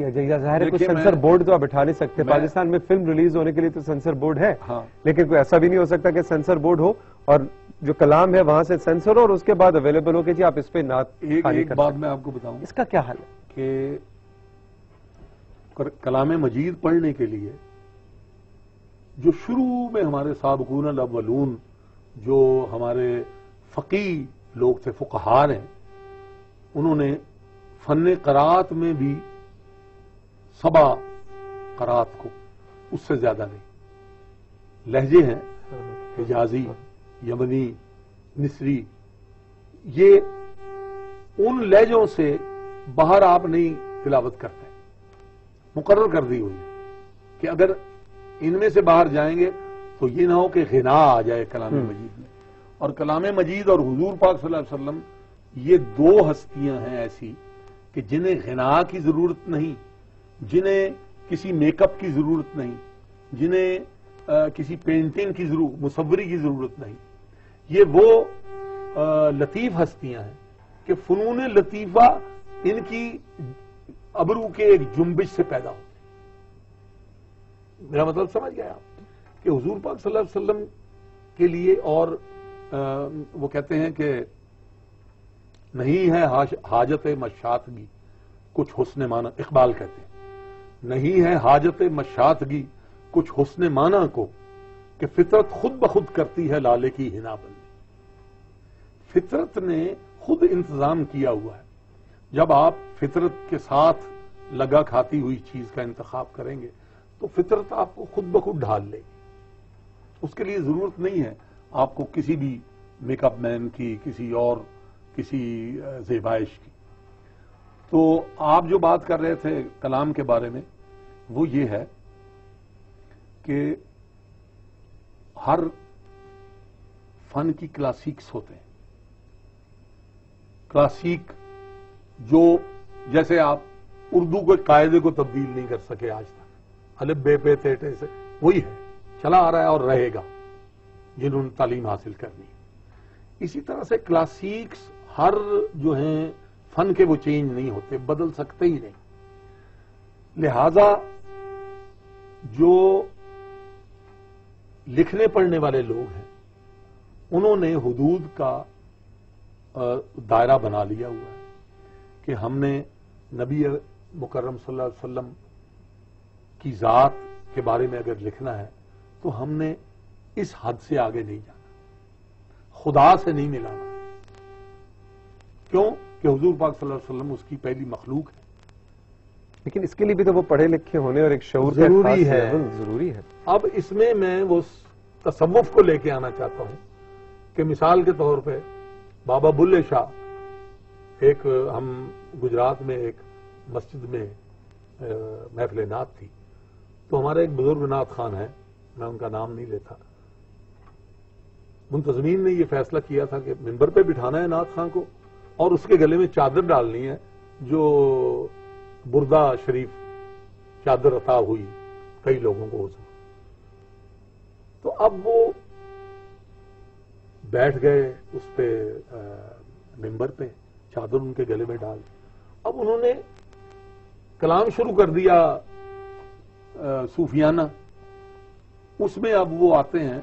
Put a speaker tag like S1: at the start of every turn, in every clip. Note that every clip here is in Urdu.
S1: کیا جائے گا؟ ظاہر ہے کوئی سینسر بورڈ تو آپ بٹھا نہیں سکتے. پاکستان میں فلم ریلیز ہونے کے لیے تو سینسر بورڈ ہے, لیکن کوئی ایسا بھی نہیں ہو سکتا کہ سینسر بورڈ ہو اور جو کلام ہے وہاں سے سینسر ہو اور اس کے بعد اویلیبل ہو کہ جی آپ اس پہ نعت خانی کر.
S2: ایک بات میں آپ کو بتاؤں,
S1: اس کا کیا حل ہے
S2: کہ کلام مجید پڑھنے کے لیے جو شروع میں ہمارے سابقون الاولون جو ہمارے فقی لوگ تھے, فقہاء ہیں, انہوں نے فن قرات میں بھی 7 قرات کو, اس سے زیادہ نہیں. لہجے ہیں حجازی, یمنی, مصری, یہ ان لہجوں سے باہر آپ نہیں تلاوت کرتے, مقرر کر دی ہوئی ہے کہ اگر ان میں سے باہر جائیں گے تو یہ نہ ہو کہ غنا آ جائے کلام مجید میں. اور کلام مجید اور حضور پاک صلی اللہ علیہ وسلم یہ 2 ہستیاں ہیں ایسی کہ جنہیں غنا کی ضرورت نہیں, جنہیں کسی میک اپ کی ضرورت نہیں, جنہیں کسی پینٹنگ کی ضرورت, مصوری کی ضرورت نہیں. یہ وہ لطیف ہستیاں ہیں کہ فنون لطیفہ ان کی ابرو کے ایک جنبش سے پیدا ہوتی. میرا مطلب سمجھ گئے آپ کہ حضور پاک صلی اللہ علیہ وسلم کے لیے, اور وہ کہتے ہیں کہ نہیں ہے حاجت مشاتگی کچھ حسن معنی, اقبال کہتے ہیں نہیں ہے حاجت مشاتگی کچھ حسن معنی کو کہ فطرت خود بخود کرتی ہے لالے کی حنا بندی. فطرت نے خود انتظام کیا ہوا ہے. جب آپ فطرت کے ساتھ لگا کھاتی ہوئی چیز کا انتخاب کریں گے تو فطرت آپ کو خود بخود ڈھال لے گی. اس کے لیے ضرورت نہیں ہے آپ کو کسی بھی میک اپ مین کی, کسی اور کسی زیبائش کی. تو آپ جو بات کر رہے تھے کلام کے بارے میں, وہ یہ ہے کہ ہر فن کی کلاسیکس ہوتے ہیں. کلاسیک جو جیسے آپ اردو کے قاعدے کو تبدیل نہیں کر سکے آج تک, الف بے پے تے ٹے سے, وہی ہے, چلا آ رہا ہے اور رہے گا جنہوں نے تعلیم حاصل کرنی ہے. اسی طرح سے کلاسیکس ہر جو ہیں فن کے وہ چینج نہیں ہوتے, بدل سکتے ہی نہیں. لہذا جو لکھنے پڑھنے والے لوگ ہیں انہوں نے حدود کا دائرہ بنا لیا ہوا ہے کہ ہم نے نبی مکرم صلی اللہ علیہ وسلم کی ذات کے بارے میں اگر لکھنا ہے تو ہم نے اس حد سے آگے نہیں جانا, خدا سے نہیں ملانا. کیوں کہ حضور پاک صلی اللہ علیہ وسلم اس کی پہلی مخلوق ہے.
S1: لیکن اس کے لیے بھی تو وہ پڑھے لکھے ہونے اور ایک شعور
S2: ضروری ہے.
S1: ضروری ہے.
S2: اب اس میں وہ تصوف کو لے کے آنا چاہتا ہوں کہ مثال کے طور پہ بابا بلے شاہ, ایک ہم گجرات میں ایک مسجد میں محفل نعت تھی, تو ہمارا ایک بزرگ نعت خان ہے, میں ان کا نام نہیں لیتا, منتظمین نے یہ فیصلہ کیا تھا کہ منبر پہ بٹھانا ہے نعت خان کو اور اس کے گلے میں چادر ڈالنی ہے جو بردہ شریف چادر عطا ہوئی کئی لوگوں کو اس میں. تو اب وہ بیٹھ گئے اس پہ منبر پہ, چادر ان کے گلے میں ڈال. اب انہوں نے کلام شروع کر دیا صوفیانہ. اس میں اب وہ آتے ہیں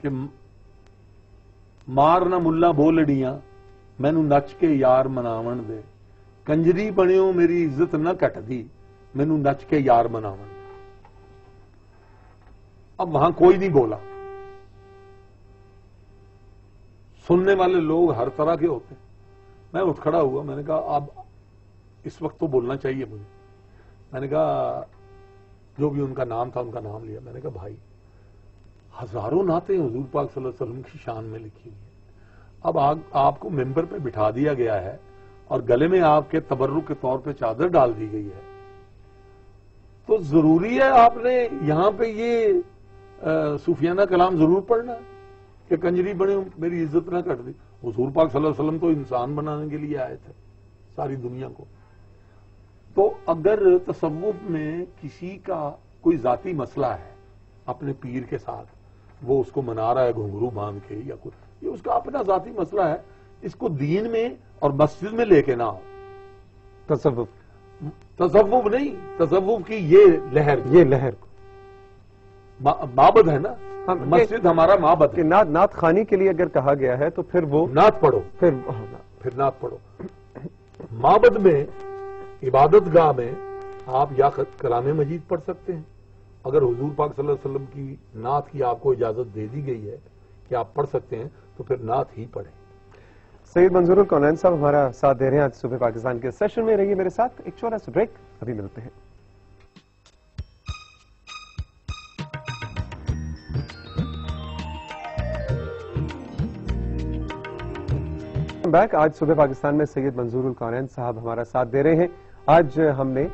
S2: کہ مارنا ملا بولڑیاں مینو نچ کے یار مناون دے, کنجری بنیو میری عزت نہ کٹ دی مینو نچ کے یار مناون دے. اب وہاں کوئی نہیں بولا. سننے والے لوگ ہر طرح کے ہوتے ہیں. میں اٹھ کھڑا ہوا, میں نے کہا اب اس وقت تو بولنا چاہیے مجھے. میں نے کہا جو بھی ان کا نام تھا ان کا نام لیا. میں نے کہا بھائی ہزاروں نعتیں حضور پاک صلی اللہ علیہ وسلم کی شان میں لکھی ہوئی ہیں, اب آپ کو ممبر پہ بٹھا دیا گیا ہے اور گلے میں آپ کے تبرک کے طور پہ چادر ڈال دی گئی ہے, تو ضروری ہے آپ نے یہاں پہ یہ صوفیانہ کلام ضرور پڑھنا ہے کہ کنجری بنے میری عزت نہ کٹ دی. حضور پاک صلی اللہ علیہ وسلم تو انسان بنانے کے لیے آئے تھے ساری دنیا کو. تو اگر تصوف میں کسی کا کوئی ذاتی مسئلہ ہے اپنے پیر کے ساتھ, وہ اس کو منا رہا ہے گھنگرو باندھ کے یا کچھ, یہ اس کا اپنا ذاتی مسئلہ ہے, اس کو دین میں اور مسجد میں لے کے نہ ہو.
S1: تصوف
S2: تصوف نہیں، تصوف کی یہ لہر معبد ہے نا، مسجد ہمارا معبد ہے.
S1: نعت خوانی کے لیے اگر کہا گیا ہے تو پھر وہ
S2: نعت پڑھو، پھر نعت پڑھو. معبد میں، عبادت گاہ میں آپ یا کلام مجید پڑھ سکتے ہیں. اگر حضور پاک صلی اللہ علیہ وسلم کی نعت کی آپ کو اجازت دے دی گئی ہے کہ آپ پڑھ سکتے ہیں تو پھر نعت ہی پڑھیں.
S1: سید منظور الکونین صاحب ہمارا ساتھ دے رہے ہیں آج صبح پاکستان کے سیشن میں. رہیے میرے ساتھ، ایک چھوٹا سا بریک، ابھی ملتے ہیں. بیک. آج صبح پاکستان میں سید منظور الکونین صاحب ہمارا ساتھ دے رہے ہیں. آج ہم نے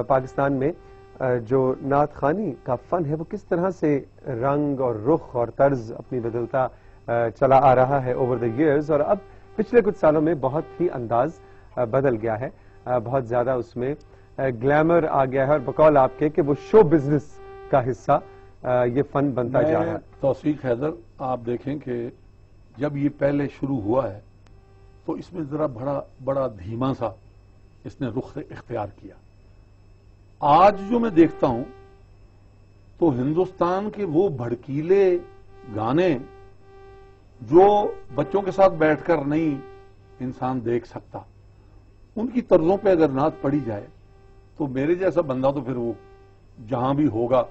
S1: پاکستان میں جو نعت خوانی کا فن ہے وہ کس طرح سے رنگ اور رخ اور طرز اپنی بدلتا چلا آ رہا ہے اوور دا ایئرز، اور اب پچھلے کچھ سالوں میں بہت ہی انداز بدل گیا ہے. بہت زیادہ اس میں گلیمر آ گیا ہے، اور بقول آپ کے کہ وہ شو بزنس کا حصہ یہ فن بنتا جا رہا ہے.
S2: توثیق حیدر، آپ دیکھیں کہ جب یہ پہلے شروع ہوا ہے تو اس میں ذرا بڑا دھیما سا اس نے رخ اختیار کیا. آج جو میں دیکھتا ہوں تو ہندوستان کے وہ بھڑکیلے گانے جو بچوں کے ساتھ بیٹھ کر نہیں انسان دیکھ سکتا، ان کی طرزوں پہ اگر نعت پڑھی جائے تو میرے جیسا بندہ تو پھر وہ جہاں بھی ہوگا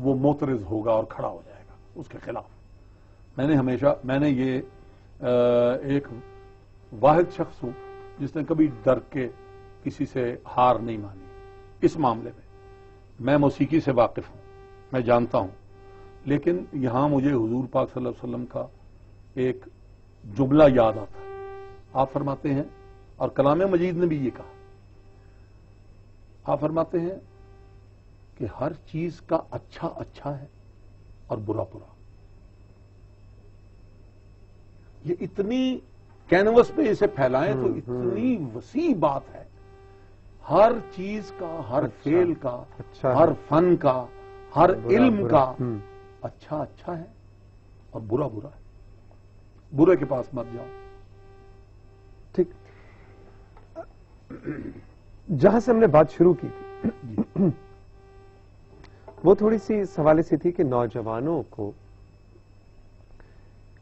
S2: وہ معترض ہوگا اور کھڑا ہو جائے گا اس کے خلاف. میں نے یہ ایک واحد شخص ہوں جس نے کبھی ڈر کے کسی سے ہار نہیں مانی. اس معاملے میں موسیقی سے واقف ہوں، میں جانتا ہوں، لیکن یہاں مجھے حضور پاک صلی اللہ علیہ وسلم کا ایک جملہ یاد آتا ہے. آپ فرماتے ہیں، اور کلام مجید نے بھی یہ کہا، آپ فرماتے ہیں کہ ہر چیز کا اچھا اچھا ہے اور برا برا. یہ اتنی کینوس پہ اسے پھیلائیں تو اتنی وسیع بات ہے. ہر چیز کا، ہر فعل کا، ہر فن کا، ہر علم کا اچھا اچھا ہے اور برا برا ہے. برے کے پاس مت جاؤ.
S1: ٹھیک، جہاں سے ہم نے بات شروع کی تھی وہ تھوڑی سی اس حوالے سے تھی کہ نوجوانوں کو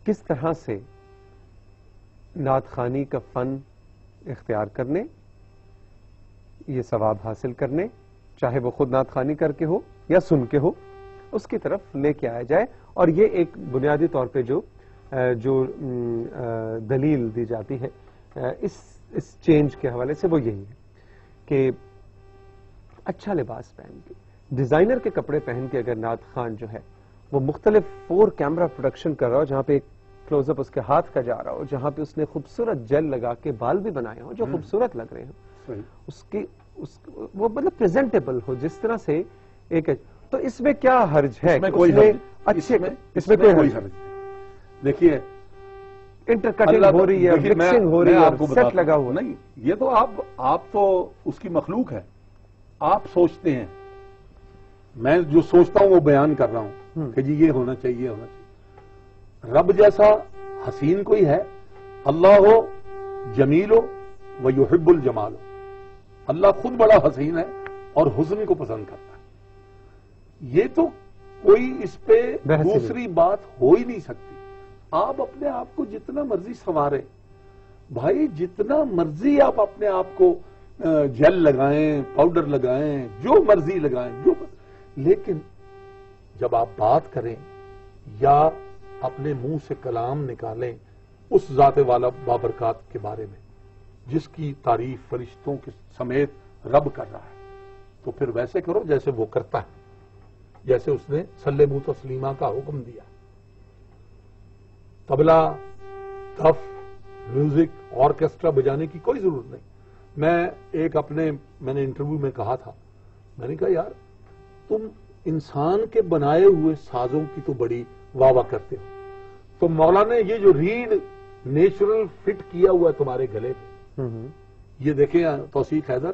S1: کس طرح سے نعت خوانی کا فن اختیار کرنے، یہ ثواب حاصل کرنے، چاہے وہ خود نعت خوانی کر کے ہو یا سن کے ہو، اس کی طرف لے کے آیا جائے. اور یہ ایک بنیادی طور پہ جو دلیل دی جاتی ہے اس چینج کے حوالے سے وہ یہی ہے کہ اچھا لباس پہن کے، ڈیزائنر کے کپڑے پہن کے اگر نعت خوان جو ہے وہ مختلف 4 کیمرہ پروڈکشن کر رہا ہو، جہاں پہ ایک کلوز اپ اس کے ہاتھ کا جا رہا ہو، جہاں پہ اس نے خوبصورت جیل لگا کے بال بھی بنائے ہوں جو خوبصورت لگ رہے ہوں، وہ مطلب پریزنٹیبل ہو جس طرح سے ایک، تو اس میں کیا حرج ہے؟
S2: اس میں کوئی حرج نہیں. دیکھیے
S1: انٹرکٹنگ ہو رہی ہے، مکسنگ ہو رہی ہے، سیٹ لگا ہوا
S2: نہیں. یہ تو آپ تو اس کی مخلوق ہے، آپ سوچتے ہیں. میں جو سوچتا ہوں وہ بیان کر رہا ہوں کہ جی یہ ہونا چاہیے، ہونا چاہیے. رب جیسا حسین کوئی ہے؟ اللہ ہو، جمیل ہو، ویحب الجمال ہو. اللہ خود بڑا حسین ہے اور حسن کو پسند کرتا ہے. یہ تو کوئی اس پہ دوسری بات ہو ہی نہیں سکتی. آپ اپنے آپ کو جتنا مرضی سنواریں بھائی، جتنا مرضی آپ اپنے آپ کو جیل لگائیں، پاؤڈر لگائیں، جو مرضی لگائیں، لیکن جب آپ بات کریں یا اپنے منہ سے کلام نکالیں اس ذات والا بابرکات کے بارے میں جس کی تعریف فرشتوں کے سمیت رب کر رہا ہے، تو پھر ویسے کرو جیسے وہ کرتا ہے، جیسے اس نے سلموا تسلیما کا حکم دیا. طبلہ، دف، میوزک، آرکیسٹرا بجانے کی کوئی ضرورت نہیں. میں نے انٹرویو میں کہا تھا، میں نے کہا یار تم انسان کے بنائے ہوئے سازوں کی تو بڑی واہ واہ کرتے ہو، تو مولا نے یہ جو ریڑھ نیچرل فٹ کیا ہوا ہے تمہارے گلے پہ، یہ دیکھیں توثیق حیدر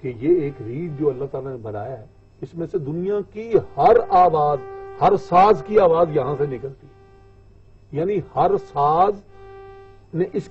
S2: کہ یہ ایک ریڑھ جو اللہ تعالیٰ نے بنایا ہے، اس میں سے دنیا کی ہر آواز، ہر ساز کی آواز یہاں سے نکلتی ہے. یعنی ہر ساز نے اس